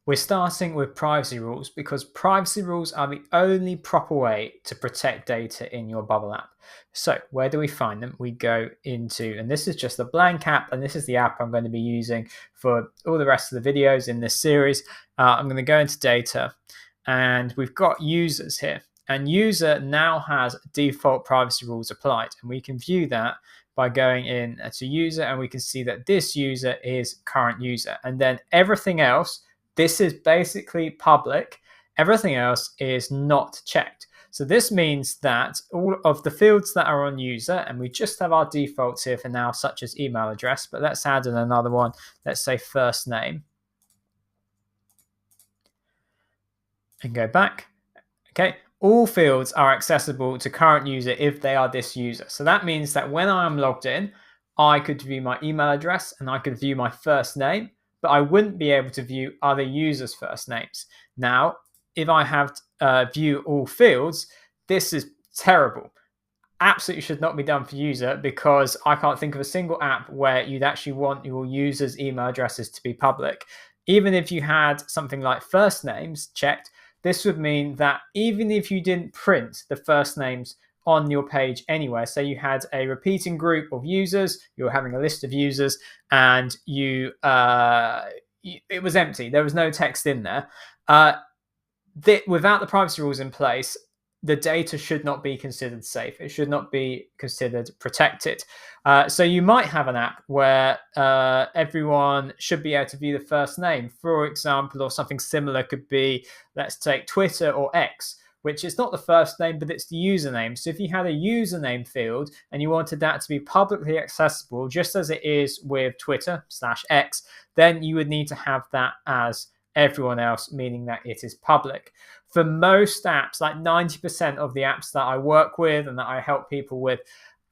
We're starting with privacy rules because privacy rules are the only proper way to protect data in your Bubble app. So where do we find them? We go into, and this is just a blank app, and this is the app I'm going to be using for all the rest of the videos in this series. I'm going to go into data, and we've got users here. And user now has default privacy rules applied, and we can view that by going in to user, and we can see that this user is current user, and then everything else, this is basically public. Everything else is not checked. So this means that all of the fields that are on user, and we just have our defaults here for now, such as email address, but let's add in another one. Let's say first name. And go back. Okay, all fields are accessible to current user if they are this user. So that means that when I am logged in, I could view my email address and I could view my first name, but I wouldn't be able to view other users' first names. Now, if I have view all fields, this is terrible. Absolutely should not be done for user, because I can't think of a single app where you'd actually want your users' email addresses to be public. Even if you had something like first names checked, this would mean that even if you didn't print the first names on your page anywhere, say you had a repeating group of users, you're having a list of users, and it was empty, there was no text in there, without the privacy rules in place, the data should not be considered safe. It should not be considered protected. So you might have an app where everyone should be able to view the first name, for example, or something similar could be, let's take Twitter or X, which is not the first name, but it's the username. So if you had a username field and you wanted that to be publicly accessible, just as it is with Twitter/X, then you would need to have that as everyone else, meaning that it is public. For most apps, like 90% of the apps that I work with and that I help people with,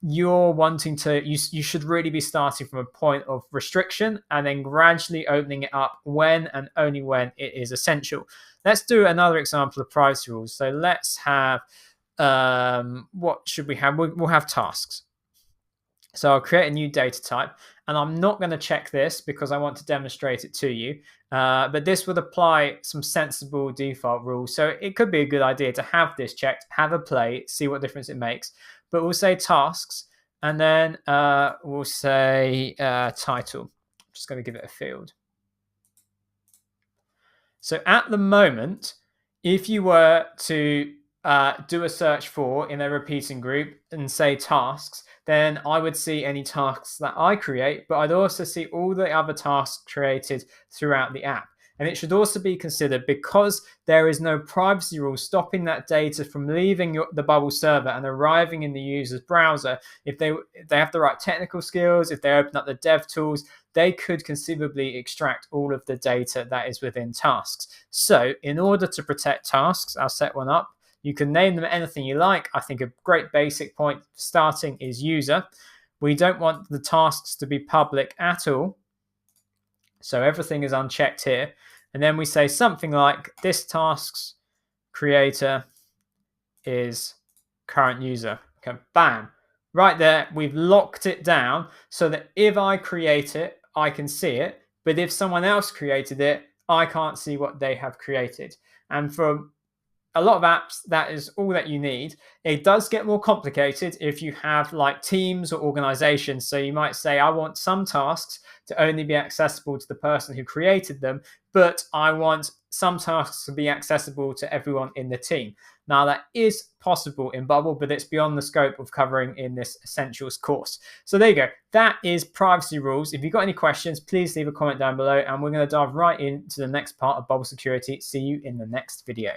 you're wanting to, you should really be starting from a point of restriction and then gradually opening it up when and only when it is essential. Let's do another example of privacy rules. So let's have, what should we have? We'll have tasks. So I'll create a new data type, and I'm not going to check this because I want to demonstrate it to you. But this would apply some sensible default rules. So it could be a good idea to have this checked, have a play, see what difference it makes. But we'll say tasks, and then we'll say title. I'm just going to give it a field. So at the moment, if you were to do a search for in a repeating group and say tasks, then I would see any tasks that I create, but I'd also see all the other tasks created throughout the app. And it should also be considered, because there is no privacy rule stopping that data from leaving the Bubble server and arriving in the user's browser. If they have the right technical skills, if they open up the dev tools, they could conceivably extract all of the data that is within tasks. So in order to protect tasks, I'll set one up. You can name them anything you like. I think a great basic point for starting is user. We don't want the tasks to be public at all. So everything is unchecked here. And then we say something like, this task's creator is current user. Okay, bam. Right there, we've locked it down so that if I create it, I can see it. But if someone else created it, I can't see what they have created. And for a lot of apps, that is all that you need. It does get more complicated if you have like teams or organizations. So you might say, I want some tasks to only be accessible to the person who created them, but I want some tasks to be accessible to everyone in the team. Now that is possible in Bubble, but it's beyond the scope of covering in this Essentials course. So there you go. That is privacy rules. If you've got any questions, please leave a comment down below, and we're going to dive right into the next part of Bubble security. See you in the next video.